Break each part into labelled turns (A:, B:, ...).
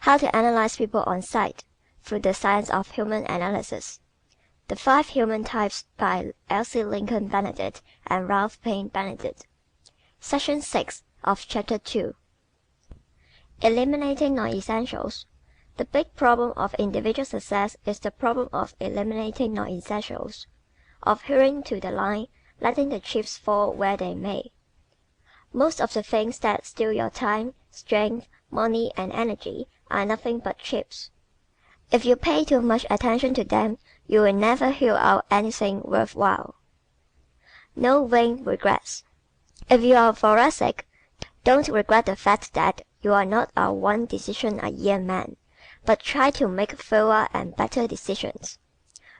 A: How to Analyze People on Sight Through the Science of Human Analysis. The Five Human Types by Elsie Benedict and Ralph Paine Benedict. Section 6 of Chapter 2. Eliminating Non-Essentials. The big problem of individual success is the problem of eliminating non-essentials, of hewing to the line, letting the chips fall where they may. Most of the things that steal your time, strength, money, and energy are nothing but chips. If you pay too much attention to them, you will never hew out anything worthwhile. No vain regrets. If you are thoracic, don't regret the fact that you are not a one decision a year man, but try to make fewer and better decisions.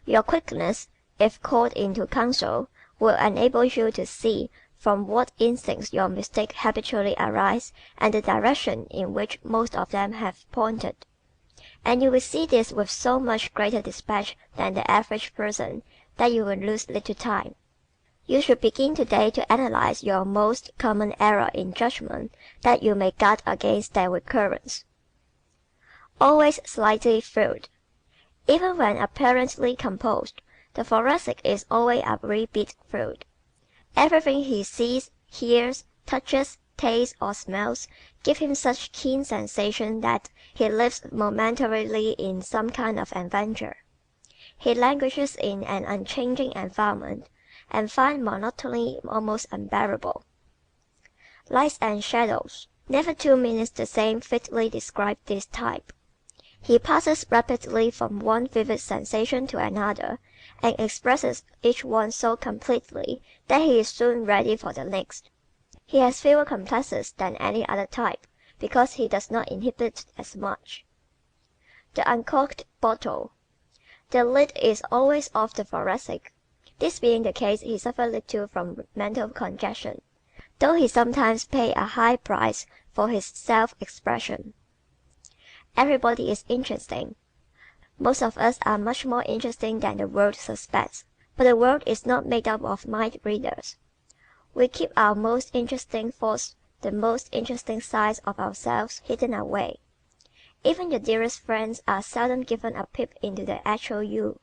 A: Your quickness, if called into counsel, will enable you to see from what instincts your mistakes habitually arise and the direction in which most of them have pointed. And you will see this with so much greater dispatch than the average person that you will lose little time. You should begin today to analyze your most common error in judgment that you may guard against their recurrence. Always slightly thrilled. Even when apparently composed, the thoracic is always a wee bit thrilled. Everything he sees, hears, touches, tastes, or smells gives him such keen sensation that he lives momentarily in some kind of adventure. He languishes in an unchanging environment, and finds monotony almost unbearable. Lights and shadows. Never 2 minutes the same fitly describe this type. He passes rapidly from one vivid sensation to another, and expresses each one so completely that he is soon ready for the next. He has fewer complexes than any other type, because he does not inhibit as much. The uncorked bottle. The lid is always off the thoracic. This being the case, he suffers little from mental congestion, though he sometimes pays a high price for his self-expression. Everybody is interesting. Most of us are much more interesting than the world suspects, but the world is not made up of mind readers. We keep our most interesting thoughts, the most interesting sides of ourselves, hidden away. Even your dearest friends are seldom given a peep into the actual you.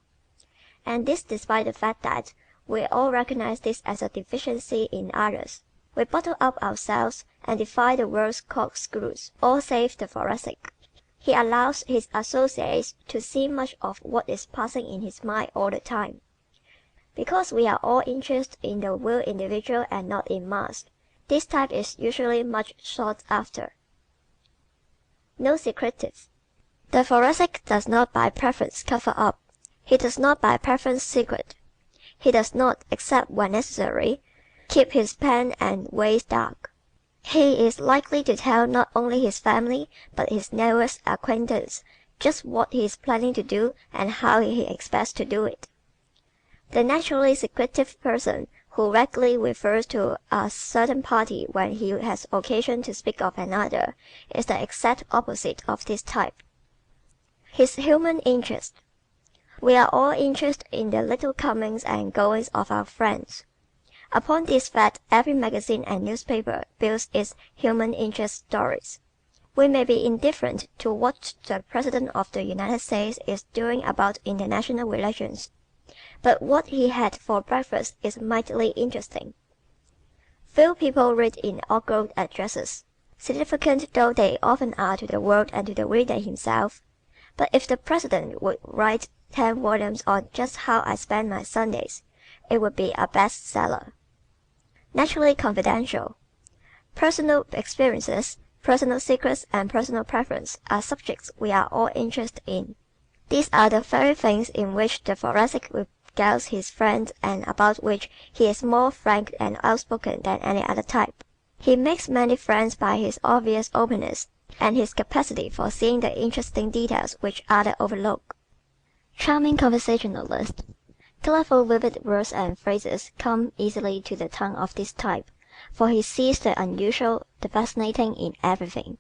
A: And this despite the fact that we all recognize this as a deficiency in others. We bottle up ourselves and defy the world's corkscrews, all save the thoracic. He allows his associates to see much of what is passing in his mind all the time. Because we are all interested in the real individual and not in mass, this type is usually much sought after. No secretives. The thoracic does not by preference cover up. He does not by preference secret. He does not, except when necessary, keep his pen and ways dark. He is likely to tell not only his family but his nearest acquaintance just what he is planning to do and how he expects to do it. The naturally secretive person who regularly refers to a certain party when he has occasion to speak of another is the exact opposite of this type. His human interest. We are all interested in the little comings and goings of our friends. Upon this fact, every magazine and newspaper builds its human interest stories. We may be indifferent to what the President of the United States is doing about international relations, but what he had for breakfast is mightily interesting. Few people read inaugural addresses, significant though they often are to the world and to the reader himself. But if the President would write 10 volumes on just how I spend my Sundays, it would be a bestseller. Naturally confidential. Personal experiences, personal secrets, and personal preference are subjects we are all interested in. These are the very things in which the thoracic regales his friends and about which he is more frank and outspoken than any other type. He makes many friends by his obvious openness and his capacity for seeing the interesting details which others overlook. Charming conversationalist. Colorful, vivid words and phrases come easily to the tongue of this type, for he sees the unusual, the fascinating in everything.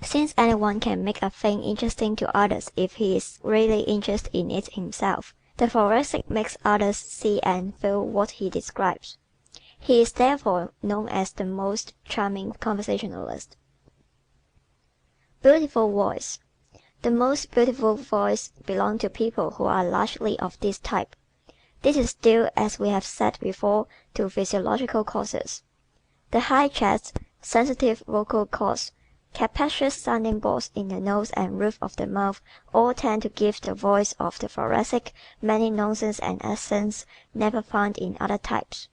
A: Since anyone can make a thing interesting to others if he is really interested in it himself, the thoracic makes others see and feel what he describes. He is therefore known as the most charming conversationalist. Beautiful voice. The most beautiful voice belong to people who are largely of this type. This is due, as we have said before, to physiological causes. The high chest, sensitive vocal cords, capacious sounding boards in the nose and roof of the mouth all tend to give the voice of the Thoracic many nuances and accents never found in other types.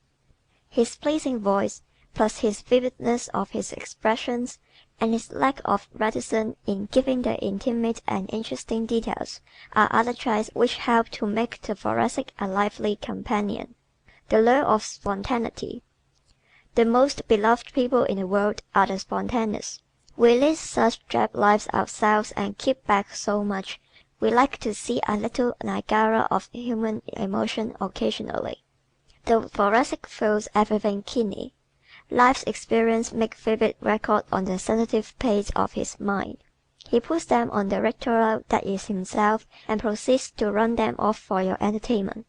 A: His pleasing voice, plus his vividness of his expressions, and his lack of reticence in giving the intimate and interesting details, are other traits which help to make the Thoracic a lively companion. The lure of spontaneity. The most beloved people in the world are the spontaneous. We lead such drab lives ourselves and keep back so much. We like to see a little Niagara of human emotion occasionally. The Thoracic feels everything keenly. Life's experience makes vivid record on the sensitive page of his mind. He puts them on the rectoral that is himself and proceeds to run them off for your entertainment.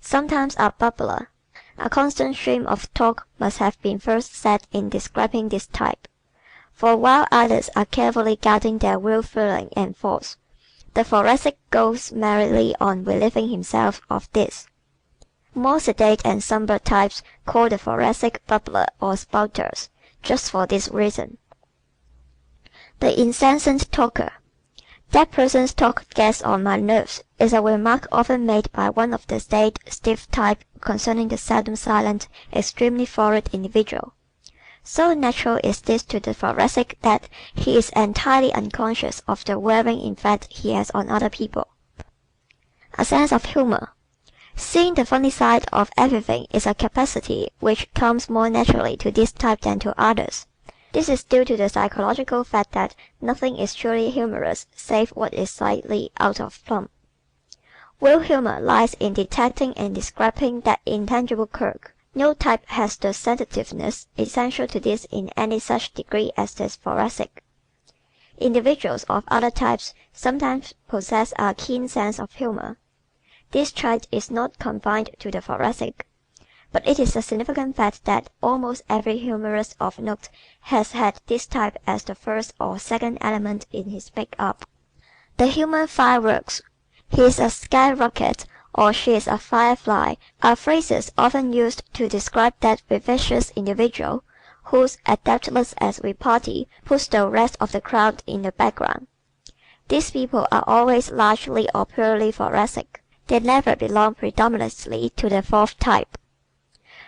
A: Sometimes a bubbler. A constant stream of talk must have been first set in describing this type. For while others are carefully guarding their real feeling and thoughts, the Thoracic goes merrily on relieving himself of this. More sedate and somber types call the Thoracic bubbler or spouters, just for this reason. The incessant talker. "That person's talk gets on my nerves," is a remark often made by one of the staid, stiff type concerning the seldom silent, extremely florid individual. So natural is this to the Thoracic that he is entirely unconscious of the wearing effect he has on other people. A sense of humor. Seeing the funny side of everything is a capacity which comes more naturally to this type than to others. This is due to the psychological fact that nothing is truly humorous save what is slightly out of plumb. Real humor lies in detecting and describing that intangible quirk. No type has the sensitiveness essential to this in any such degree as the Thoracic. Individuals of other types sometimes possess a keen sense of humor. This trait is not confined to the Thoracic, but it is a significant fact that almost every humorist of note has had this type as the first or second element in his make-up. The humor fireworks. "He is a skyrocket," or "she is a firefly," are phrases often used to describe that vivacious individual whose adeptness as repartee puts the rest of the crowd in the background. These people are always largely or purely Thoracic. They never belong predominantly to the fourth type.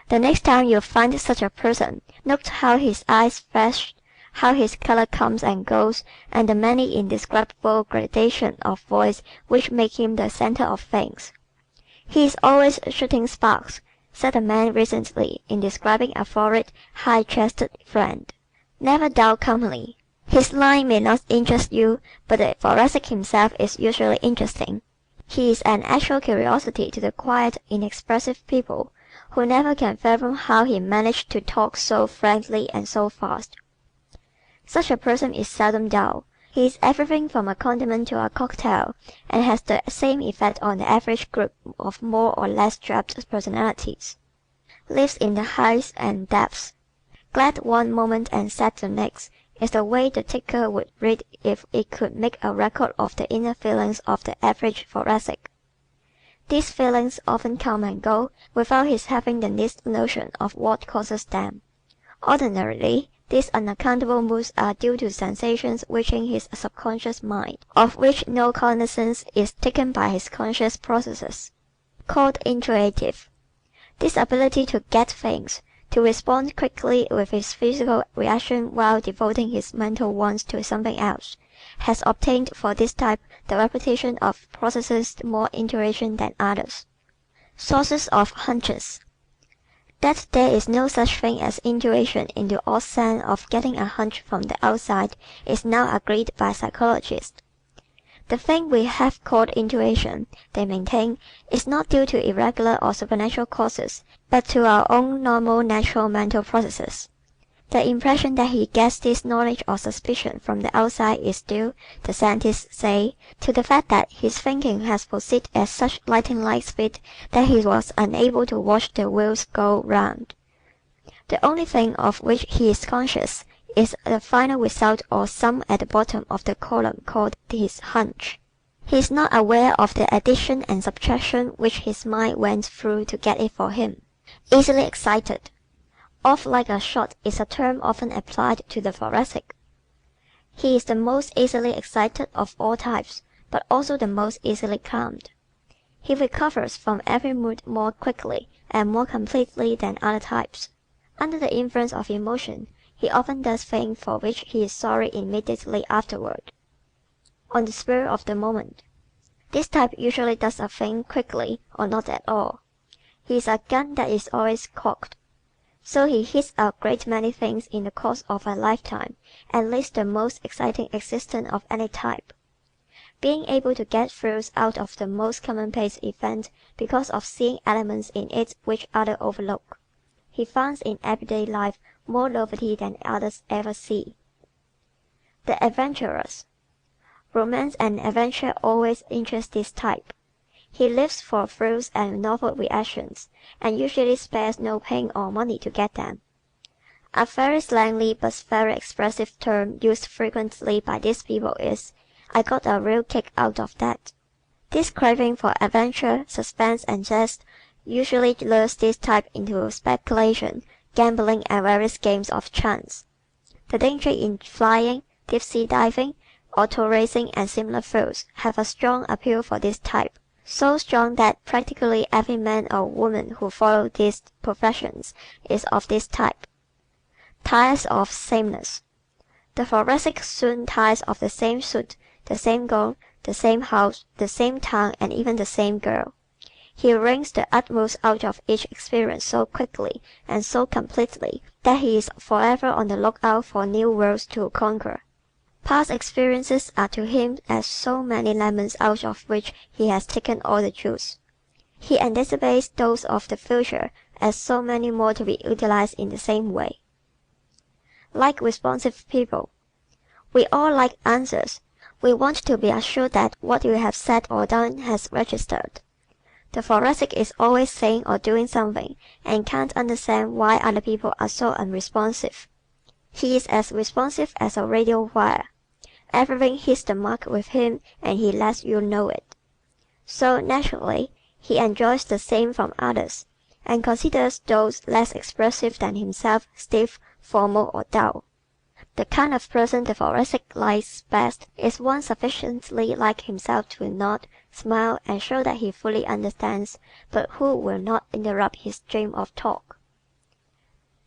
A: The next time you find such a person, note how his eyes flash, how his color comes and goes, and the many indescribable gradations of voice which make him the center of things. "He is always shooting sparks," said a man recently in describing a florid, high-chested friend. Never doubt company. His line may not interest you, but the Thoracic himself is usually interesting. He is an actual curiosity to the quiet, inexpressive people, who never can fathom how he managed to talk so frankly and so fast. Such a person is seldom dull. He is everything from a condiment to a cocktail, and has the same effect on the average group of more or less trapped personalities. Lives in the heights and depths. Glad one moment and sad the next, is the way the ticker would read if it could make a record of the inner feelings of the average Thoracic. These feelings often come and go without his having the least notion of what causes them. Ordinarily, these unaccountable moods are due to sensations reaching his subconscious mind, of which no cognizance is taken by his conscious processes. Called intuitive. This ability to get things, to respond quickly with his physical reaction while devoting his mental ones to something else, has obtained for this type the reputation of possessing more intuition than others. Sources of hunches. That there is no such thing as intuition in the odd sense of getting a hunch from the outside is now agreed by psychologists. The thing we have called intuition, they maintain, is not due to irregular or supernatural causes, but to our own normal natural mental processes. The impression that he gets this knowledge or suspicion from the outside is due, the scientists say, to the fact that his thinking has proceeded at such lightning-like speed that he was unable to watch the wheels go round. The only thing of which he is conscious is the final result or sum at the bottom of the column called his hunch. He is not aware of the addition and subtraction which his mind went through to get it for him. Easily excited, off like a shot is a term often applied to the Thoracic. He is the most easily excited of all types, but also the most easily calmed. He recovers from every mood more quickly and more completely than other types. Under the influence of emotion, he often does things for which he is sorry immediately afterward. On the spur of the moment. This type usually does a thing quickly or not at all. He is a gun that is always cocked. So he hits a great many things in the course of a lifetime, and leads the most exciting existence of any type. Being able to get thrills out of the most commonplace event because of seeing elements in it which others overlook. He finds in everyday life more novelty than others ever see. The adventurous. Romance and adventure always interest this type. He lives for thrills and novel reactions, and usually spares no pain or money to get them. A very slangy but very expressive term used frequently by these people is, "I got a real kick out of that." This craving for adventure, suspense, and zest usually lures this type into speculation, gambling, and various games of chance. The danger in flying, deep-sea diving, auto racing, and similar thrills have a strong appeal for this type, so strong that practically every man or woman who follows these professions is of this type. Tires of sameness. The Thoracic soon tires of the same suit, the same gown, the same house, the same town, and even the same girl. He wrings the utmost out of each experience so quickly and so completely that he is forever on the lookout for new worlds to conquer. Past experiences are to him as so many lemons out of which he has taken all the juice. He anticipates those of the future as so many more to be utilized in the same way. Like responsive people. We all like answers. We want to be assured that what we have said or done has registered. The Thoracic is always saying or doing something and can't understand why other people are so unresponsive. He is as responsive as a radio wire. Everything hits the mark with him and he lets you know it. So naturally, he enjoys the same from others, and considers those less expressive than himself stiff, formal, or dull. The kind of person the Thoracic likes best is one sufficiently like himself to nod, smile, and show that he fully understands, but who will not interrupt his stream of talk.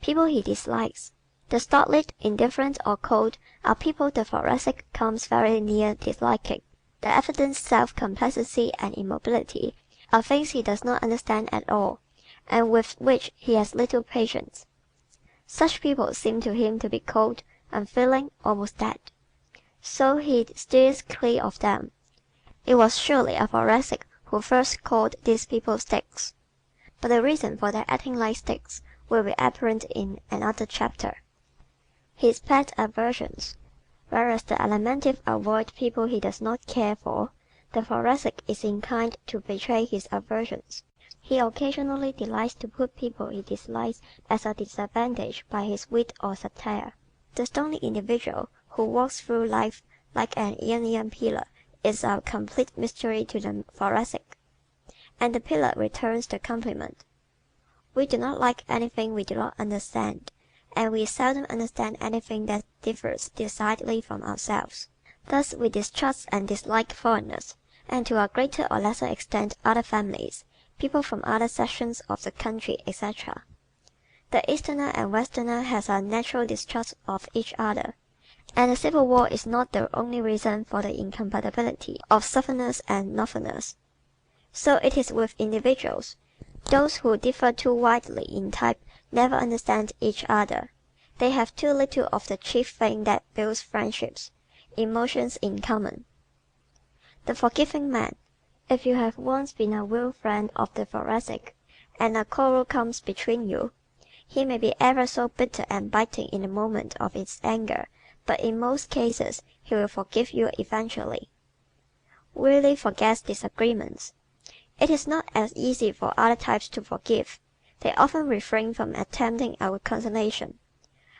A: People he dislikes. The stolid, indifferent, or cold are people the Thoracic comes very near disliking. The evident self-complacency and immobility are things he does not understand at all, and with which he has little patience. Such people seem to him to be cold, unfeeling, almost dead. So he steers clear of them. It was surely a Thoracic who first called these people sticks. But the reason for their acting like sticks will be apparent in another chapter. His pet aversions. Whereas the Alimentive avoids people he does not care for, the Thoracic is inclined to betray his aversions. He occasionally delights to put people he dislikes at a disadvantage by his wit or satire. The stony individual who walks through life like an Ionian pillar is a complete mystery to the Thoracic, and the pillar returns the compliment. We do not like anything we do not understand, and we seldom understand anything that differs decidedly from ourselves. Thus we distrust and dislike foreigners, and to a greater or lesser extent other families, people from other sections of the country, etc. The Easterner and Westerner has a natural distrust of each other, and the Civil War is not the only reason for the incompatibility of Southerners and Northerners. So it is with individuals. Those who differ too widely in type never understand each other. They have too little of the chief thing that builds friendships, emotions in common. The forgiving man. If you have once been a real friend of the Thoracic, and a quarrel comes between you, he may be ever so bitter and biting in the moment of its anger, but in most cases he will forgive you eventually. Really forgets disagreements. It is not as easy for other types to forgive. They often refrain from attempting a reconciliation.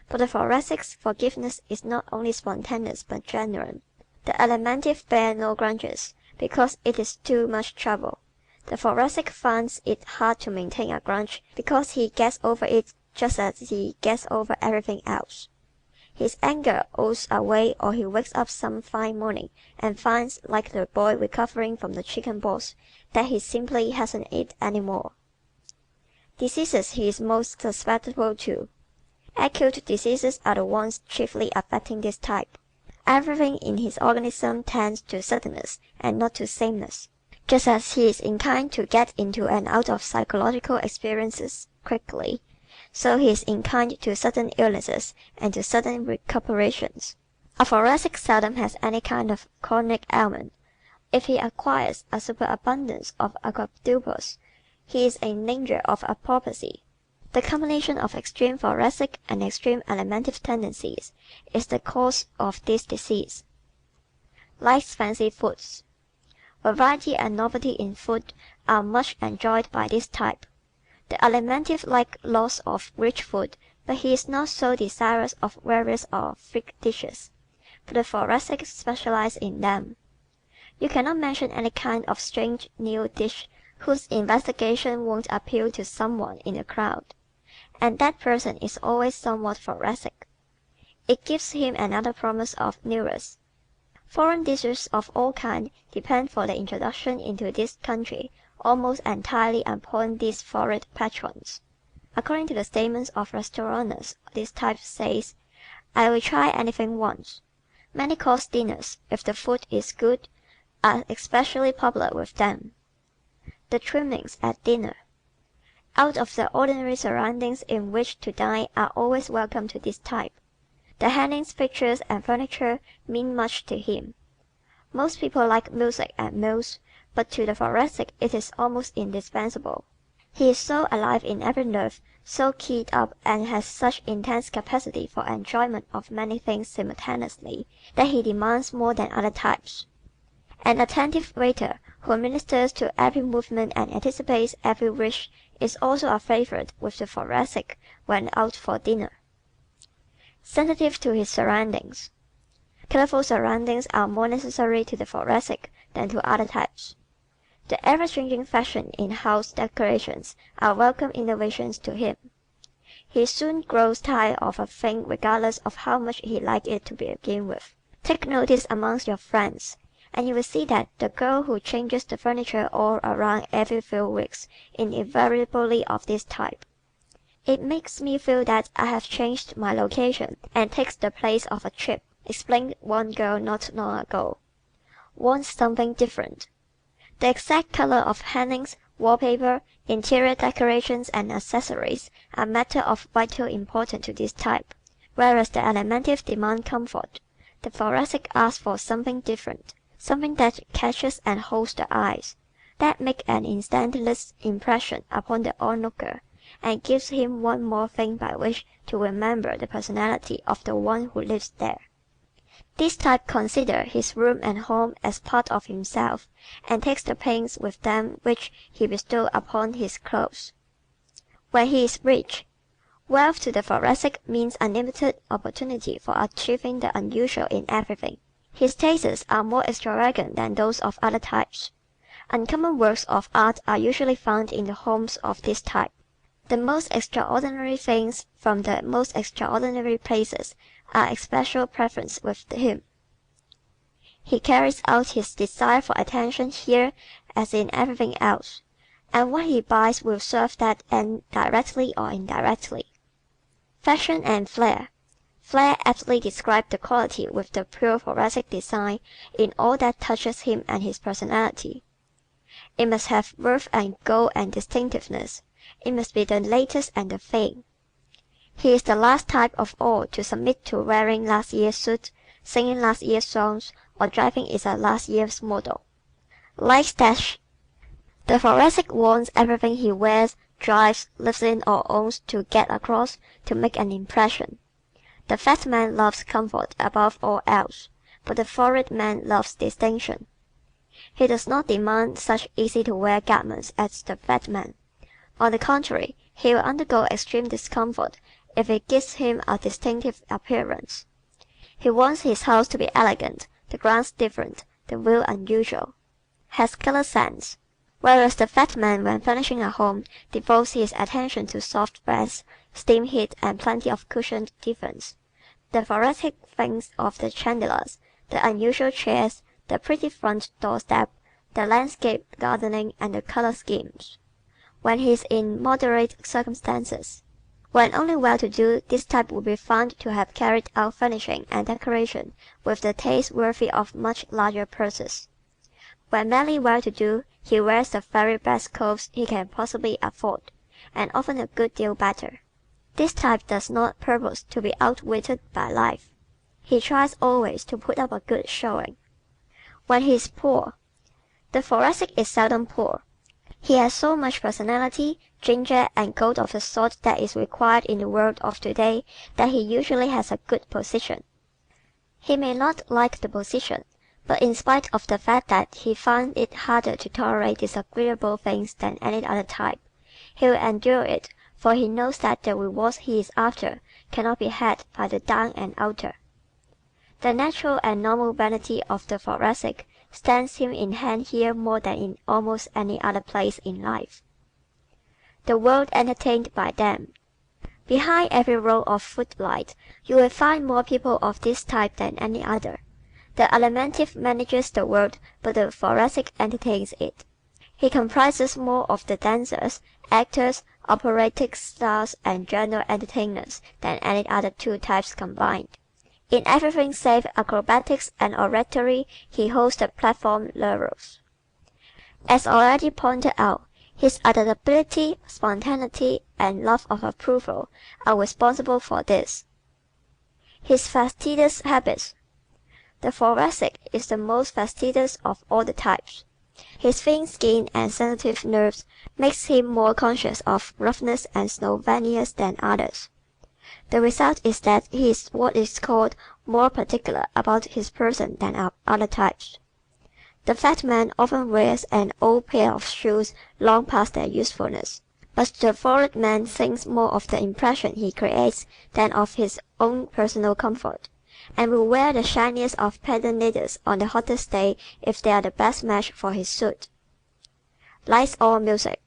A: For the Thoracic's forgiveness is not only spontaneous but genuine. The Alimentive bear no grudges, because it is too much trouble. The Thoracic finds it hard to maintain a grudge because he gets over it just as he gets over everything else. His anger oozes away, or he wakes up some fine morning and finds, like the boy recovering from the chicken pox, that he simply hasn't it any more. Diseases he is most susceptible to. Acute diseases are the ones chiefly affecting this type. Everything in his organism tends to suddenness and not to sameness. Just as he is inclined to get into and out of psychological experiences quickly, so he is inclined to sudden illnesses and to sudden recuperations. A Thoracic seldom has any kind of chronic ailment. If he acquires a superabundance of a quadruples, he is in danger of apoplexy. The combination of extreme thoracic and extreme alimentive tendencies is the cause of this disease. Likes fancy foods. Variety and novelty in food are much enjoyed by this type. The alimentive likes lots of rich food, but he is not so desirous of various or freak dishes, for the thoracic specializes in them. You cannot mention any kind of strange new dish whose investigation won't appeal to someone in the crowd, and that person is always somewhat thoracic. It gives him another promise of newness. Foreign dishes of all kinds depend for their introduction into this country almost entirely upon these florid patrons. According to the statements of restaurateurs, this type says, "I will try anything once." Many-course dinners, if the food is good, are especially popular with them. The trimmings at dinner. Out of the ordinary surroundings in which to dine are always welcome to this type. The hangings, pictures, and furniture mean much to him. Most people like music and meals, but to the Thoracic it is almost indispensable. He is so alive in every nerve, so keyed up, and has such intense capacity for enjoyment of many things simultaneously, that he demands more than other types. An attentive waiter, who ministers to every movement and anticipates every wish, is also a favorite with the Thoracic when out for dinner. Sensitive to his surroundings. Colorful surroundings are more necessary to the Thoracic than to other types. The ever-changing fashion in house decorations are welcome innovations to him. He soon grows tired of a thing regardless of how much he liked it to begin with. Take notice amongst your friends, and you will see that the girl who changes the furniture all around every few weeks is invariably of this type. "It makes me feel that I have changed my location and takes the place of a trip," explained one girl not long ago. "Wants something different." The exact color of hangings, wallpaper, interior decorations, and accessories are matter of vital importance to this type, whereas the Alimentive demand comfort. The Thoracic asks for something different, something that catches and holds the eyes, that makes an instantaneous impression upon the onlooker, and gives him one more thing by which to remember the personality of the one who lives there. This type considers his room and home as part of himself, and takes the pains with them which he bestows upon his clothes. When he is rich, wealth to the Thoracic means unlimited opportunity for achieving the unusual in everything. His tastes are more extravagant than those of other types. Uncommon works of art are usually found in the homes of this type. The most extraordinary things from the most extraordinary places are especial preference with him. He carries out his desire for attention here as in everything else, and what he buys will serve that end directly or indirectly. Fashion and flair. Flair aptly describes the quality with the pure Thoracic design in all that touches him and his personality. It must have worth and go and distinctiveness. It must be the latest and the thing. He is the last type of all to submit to wearing last year's suit, singing last year's songs, or driving is a last year's model. Likes dash. The Thoracic wants everything he wears, drives, lives in, or owns to get across, to make an impression. The fat man loves comfort above all else, but the florid man loves distinction. He does not demand such easy-to-wear garments as the fat man. On the contrary, he will undergo extreme discomfort if it gives him a distinctive appearance. He wants his house to be elegant, the grounds different, the view unusual. Has color sense. Whereas the fat man, when furnishing a home, devotes his attention to soft beds, steam heat, and plenty of cushioned divans, the thoracic thinks of the chandeliers, the unusual chairs, the pretty front doorstep, the landscape gardening, and the color schemes. When he is in moderate circumstances. When only well-to-do, this type will be found to have carried out furnishing and decoration with the taste worthy of much larger purses. When merely well-to-do, he wears the very best clothes he can possibly afford, and often a good deal better. This type does not purpose to be outwitted by life. He tries always to put up a good showing. When he is poor, the thoracic is seldom poor. He has so much personality, ginger, and gold of the sort that is required in the world of today that he usually has a good position. He may not like the position, but in spite of the fact that he finds it harder to tolerate disagreeable things than any other type, he will endure it, for he knows that the rewards he is after cannot be had by the down and outer. The natural and normal vanity of the thoracic stands him in hand here more than in almost any other place in life. The world entertained by them. Behind every row of footlights you will find more people of this type than any other. The alimentive manages the world, but the thoracic entertains it. He comprises more of the dancers, actors, operatic stars, and general entertainers than any other two types combined. In everything save acrobatics and oratory he holds the platform laurels. As already pointed out, his adaptability, spontaneity, and love of approval are responsible for this. His fastidious habits. The thoracic is the most fastidious of all the types. His thin skin and sensitive nerves makes him more conscious of roughness and slovenliness than others. The result is that he is what is called more particular about his person than other types. The fat man often wears an old pair of shoes long past their usefulness, but the florid man thinks more of the impression he creates than of his own personal comfort, and will wear the shiniest of patent leathers on the hottest day if they are the best match for his suit. Likes all music.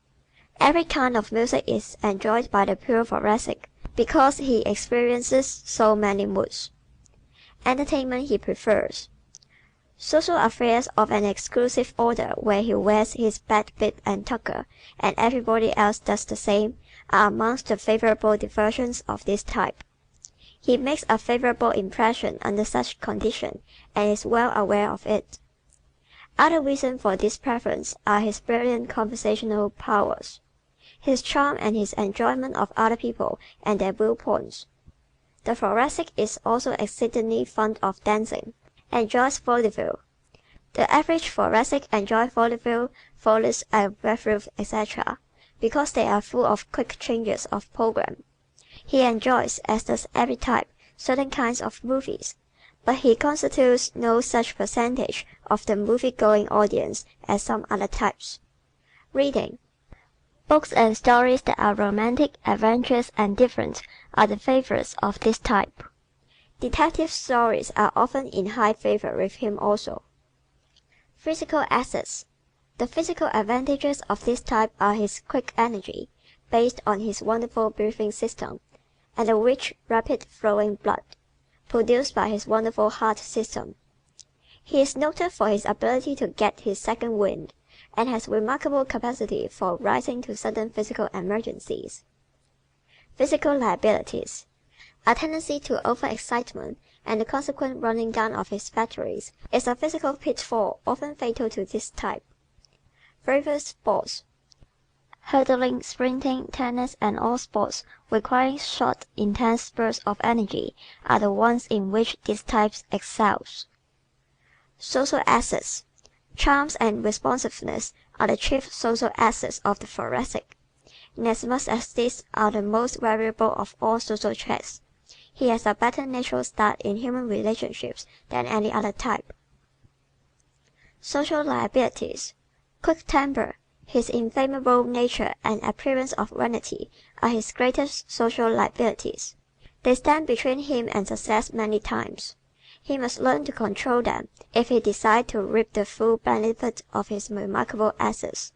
A: Every kind of music is enjoyed by the pure thoracic, because he experiences so many moods. Entertainment he prefers. Social affairs of an exclusive order where he wears his bad bib and tucker, and everybody else does the same, are amongst the favorable diversions of this type. He makes a favorable impression under such conditions, and is well aware of it. Other reasons for this preference are his brilliant conversational powers, his charm, and his enjoyment of other people and their viewpoints. The thoracic is also exceedingly fond of dancing, enjoys vaudeville. The average thoracic enjoys vaudeville, follies, and revues, etc., because they are full of quick changes of program. He enjoys, as does every type, certain kinds of movies, but he constitutes no such percentage of the movie-going audience as some other types. Reading. Books and stories that are romantic, adventurous, and different are the favorites of this type. Detective stories are often in high favor with him also. Physical assets. The physical advantages of this type are his quick energy, based on his wonderful breathing system, and the rich, rapid flowing blood, produced by his wonderful heart system. He is noted for his ability to get his second wind, and has remarkable capacity for rising to sudden physical emergencies. Physical liabilities. A tendency to over-excitement and the consequent running down of his batteries is a physical pitfall often fatal to this type. Favorite sports. Hurdling, sprinting, tennis, and all sports requiring short, intense spurts of energy are the ones in which this type excels. Social assets. Charms and responsiveness are the chief social assets of the thoracic. Inasmuch as these are the most valuable of all social traits, he has a better natural start in human relationships than any other type. Social liabilities. Quick temper, his inflammable nature, and appearance of vanity are his greatest social liabilities. They stand between him and success many times. He must learn to control them if he decides to reap the full benefit of his remarkable assets.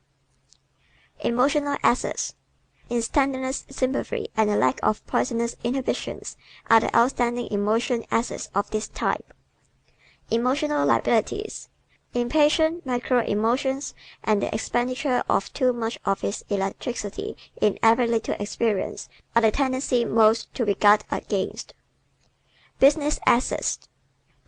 A: Emotional assets. Instantaneous sympathy and a lack of poisonous inhibitions are the outstanding emotion assets of this type. Emotional liabilities. Impatient micro-emotions and the expenditure of too much of his electricity in every little experience are the tendency most to be guarded against. Business assets.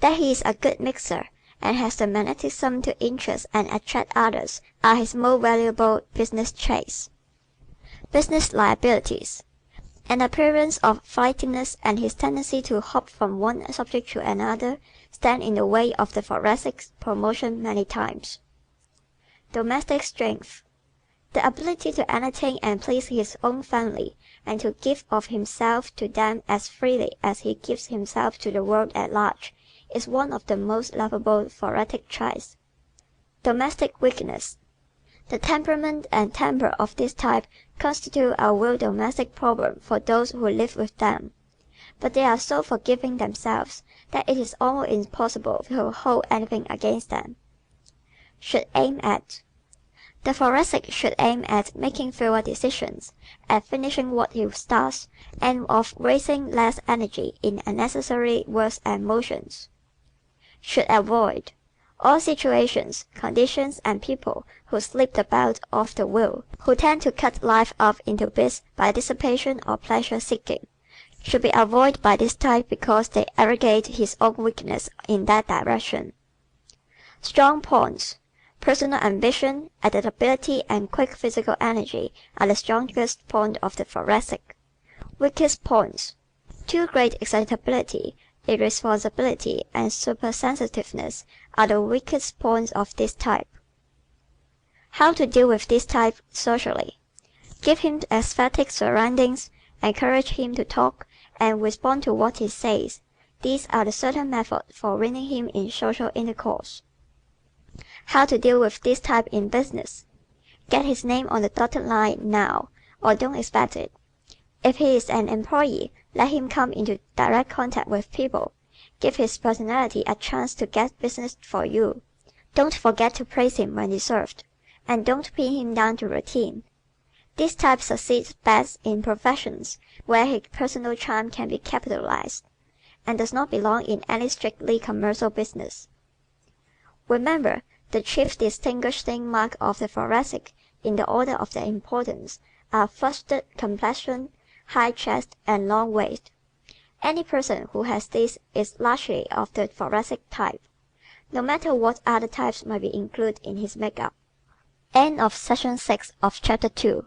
A: That he is a good mixer and has the magnetism to interest and attract others are his most valuable business traits. Business liabilities. An appearance of flightiness and his tendency to hop from one subject to another stand in the way of the thoracic's promotion many times. Domestic strength. The ability to entertain and please his own family and to give of himself to them as freely as he gives himself to the world at large is one of the most lovable thoracic traits. Domestic weakness. The temperament and temper of this type constitute a real domestic problem for those who live with them, but they are so forgiving themselves that it is almost impossible to hold anything against them. Should aim at. The thoracic should aim at making fewer decisions, at finishing what he starts, and of wasting less energy in unnecessary words and motions. Should avoid. All situations, conditions, and people who slip the belt off the wheel, who tend to cut life up into bits by dissipation or pleasure seeking, should be avoided by this type because they aggravate his own weakness in that direction. Strong points. Personal ambition, adaptability, and quick physical energy are the strongest points of the thoracic. Weakest points. Too great excitability, irresponsibility, and supersensitiveness are the weakest points of this type. How to deal with this type socially. Give him aesthetic surroundings, encourage him to talk, and respond to what he says. These are the certain methods for winning him in social intercourse. How to deal with this type in business. Get his name on the dotted line now, or don't expect it. If he is an employee, let him come into direct contact with people. Give his personality a chance to get business for you. Don't forget to praise him when deserved, and don't pin him down to routine. This type succeeds best in professions where his personal charm can be capitalized, and does not belong in any strictly commercial business. Remember, the chief distinguishing mark of the thoracic in the order of their importance are flushed complexion, high chest, and long waist. Any person who has this is largely of the thoracic type, no matter what other types might be included in his makeup. End of Section 6 of Chapter 2.